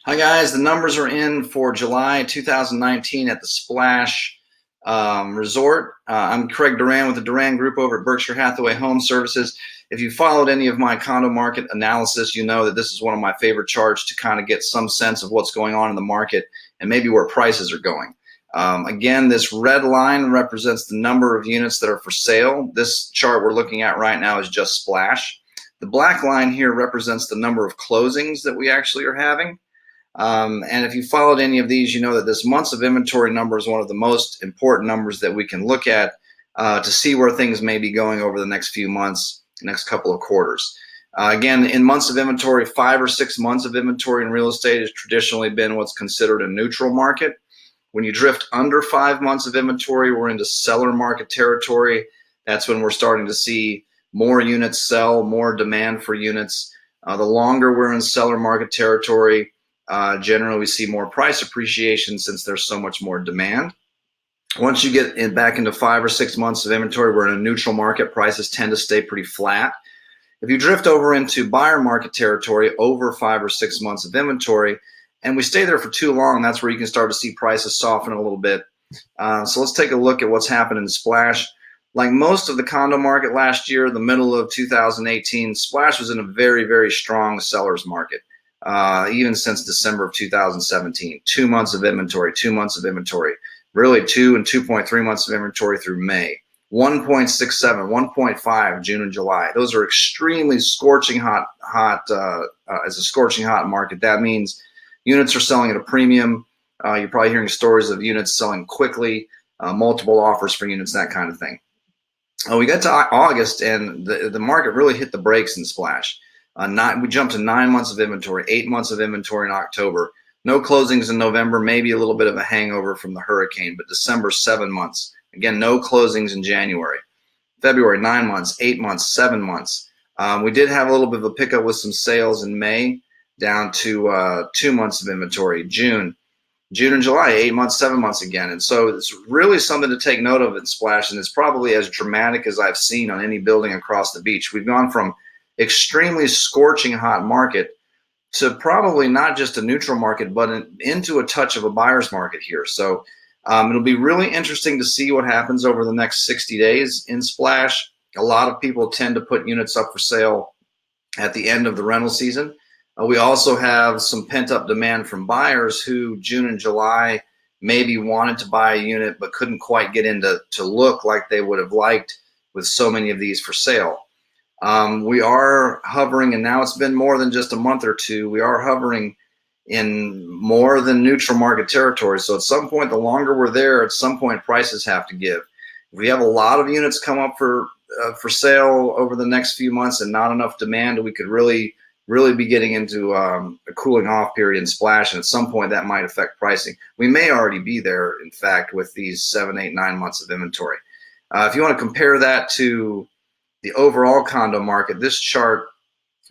Hi guys, the numbers are in for July 2019 at the Splash Resort. I'm Craig Duran with the Duran Group over at Berkshire Hathaway Home Services. If you followed any of my condo market analysis, you know that this is one of my favorite charts to kind of get some sense of what's going on in the market and maybe where prices are going. Again, this red line represents the number of units that are for sale. This chart we're looking at right now is just Splash. The black line here represents the number of closings that we actually are having. And if you followed any of these, you know that this months of inventory number is one of the most important numbers that we can look at to see where things may be going over the next few months, next couple of quarters. Again, in months of inventory, 5 or 6 months of inventory in real estate has traditionally been what's considered a neutral market. When you drift under 5 months of inventory, we're into seller market territory. That's when we're starting to see more units sell, more demand for units. The longer we're in seller market territory, generally we see more price appreciation since there's so much more demand. Once you get back into 5 or 6 months of inventory, we're in a neutral market. Prices tend to stay pretty flat. If you drift over into buyer market territory over 5 or 6 months of inventory, and we stay there for too long, that's where you can start to see prices soften a little bit. So let's take a look at what's happened in Splash. Like most of the condo market last year, the middle of 2018, Splash was in a very, very strong seller's market. Even since December of 2017, 2 months of inventory, 2 months of inventory, really 2 and 2.3 months of inventory through May, 1.67, 1.5 June and July. Those are extremely scorching hot. As a scorching hot market, that means units are selling at a premium. You're probably hearing stories of units selling quickly, multiple offers for units, that kind of thing. We got to August and the market really hit the brakes in Splash. We jumped to 9 months of inventory, 8 months of inventory in October. No closings in November, maybe a little bit of a hangover from the hurricane, but December, 7 months. Again, no closings in January. February, 9 months, 8 months, 7 months. We did have a little bit of a pickup with some sales in May, down to 2 months of inventory. June and July, 8 months, 7 months again. And so it's really something to take note of in Splash, and it's probably as dramatic as I've seen on any building across the beach. We've gone from extremely scorching hot market to probably not just a neutral market, but into a touch of a buyer's market here. So it'll be really interesting to see what happens over the next 60 days in Splash. A lot of people tend to put units up for sale at the end of the rental season. We also have some pent-up demand from buyers who June and July maybe wanted to buy a unit but couldn't quite get into to look like they would have liked with so many of these for sale. We are hovering, and now it's been more than just a month or two, we are hovering in more than neutral market territory. So at some point, the longer we're there, at some point prices have to give. If we have a lot of units come up for sale over the next few months and not enough demand, we could really be getting into a cooling off period in Splash, and at some point that might affect pricing. We may already be there, in fact, with these 7, 8, 9 months of inventory. If you want to compare that to the overall condo market, this chart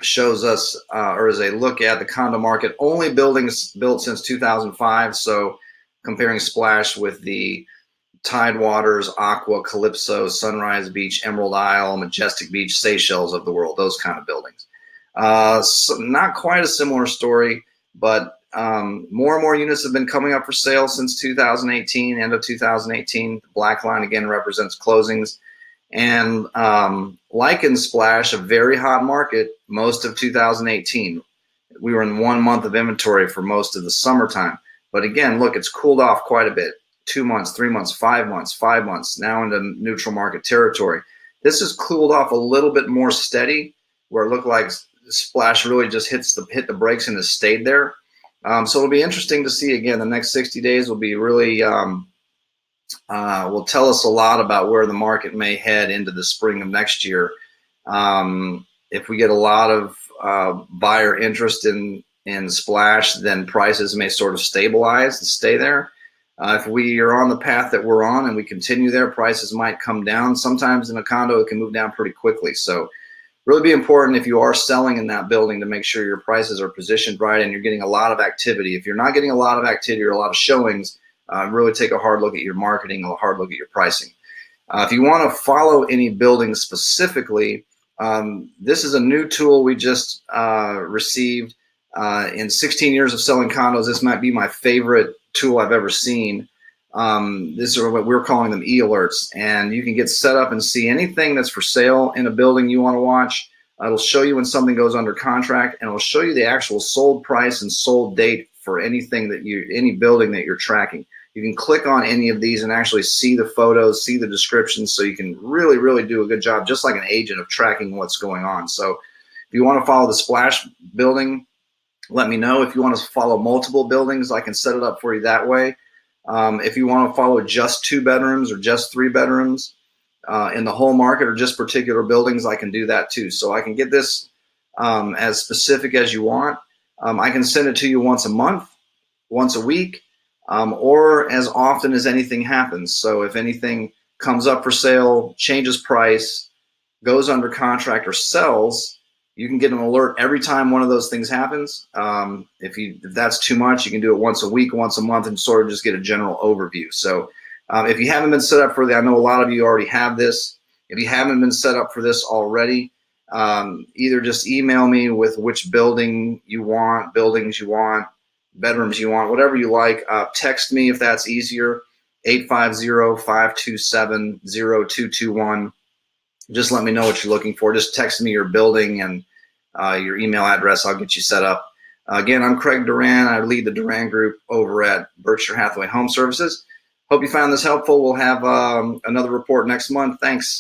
shows us, or is a look at the condo market, only buildings built since 2005. So comparing Splash with the Tidewaters, Aqua, Calypso, Sunrise Beach, Emerald Isle, Majestic Beach, Seychelles of the world, those kind of buildings. So not quite a similar story, but more and more units have been coming up for sale since 2018, end of 2018. The black line again represents closings. And like in Splash, a very hot market most of 2018. We were in 1 month of inventory for most of the summertime. But again, look, it's cooled off quite a bit. 2 months, 3 months, 5 months, 5 months, now into neutral market territory. This has cooled off a little bit more steady, where it looked like Splash really just hit the brakes and has stayed there. So it'll be interesting to see. Again, the next 60 days will be really will tell us a lot about where the market may head into the spring of next year. If we get a lot of buyer interest in Splash, then prices may sort of stabilize and stay there. If we are on the path that we're on and we continue there, prices might come down. Sometimes in a condo, it can move down pretty quickly. So really be important if you are selling in that building to make sure your prices are positioned right and you're getting a lot of activity. If you're not getting a lot of activity or a lot of showings, really take a hard look at your marketing, a hard look at your pricing. If you want to follow any building specifically, this is a new tool we just received. In 16 years of selling condos, this might be my favorite tool I've ever seen. This is what we're calling them e-alerts, and you can get set up and see anything that's for sale in a building you want to watch. It'll show you when something goes under contract, and it'll show you the actual sold price and sold date for anything that any building that you're tracking. You can click on any of these and actually see the photos, see the descriptions, so you can really, really do a good job, just like an agent, of tracking what's going on. So if you want to follow the splash building, let me know. If you want to follow multiple buildings, I can set it up for you that way. If you want to follow just 2 bedrooms or just 3 bedrooms in the whole market, or just particular buildings, I can do that too. So I can get this as specific as you want. I can send it to you once a month, once a week, or as often as anything happens. So if anything comes up for sale, changes price, goes under contract, or sells, you can get an alert every time one of those things happens. If that's too much, you can do it once a week, once a month, and sort of just get a general overview. So if you haven't been set up for that, I know a lot of you already have this. If you haven't been set up for this already, either just email me with which buildings you want, bedrooms you want, whatever you like. Text me if that's easier, 850-527-0221. Just let me know what you're looking for. Just text me your building and your email address. I'll get you set up. Again, I'm Craig Duran. I lead the Duran Group over at Berkshire Hathaway Home Services. Hope you found this helpful. We'll have another report next month. Thanks.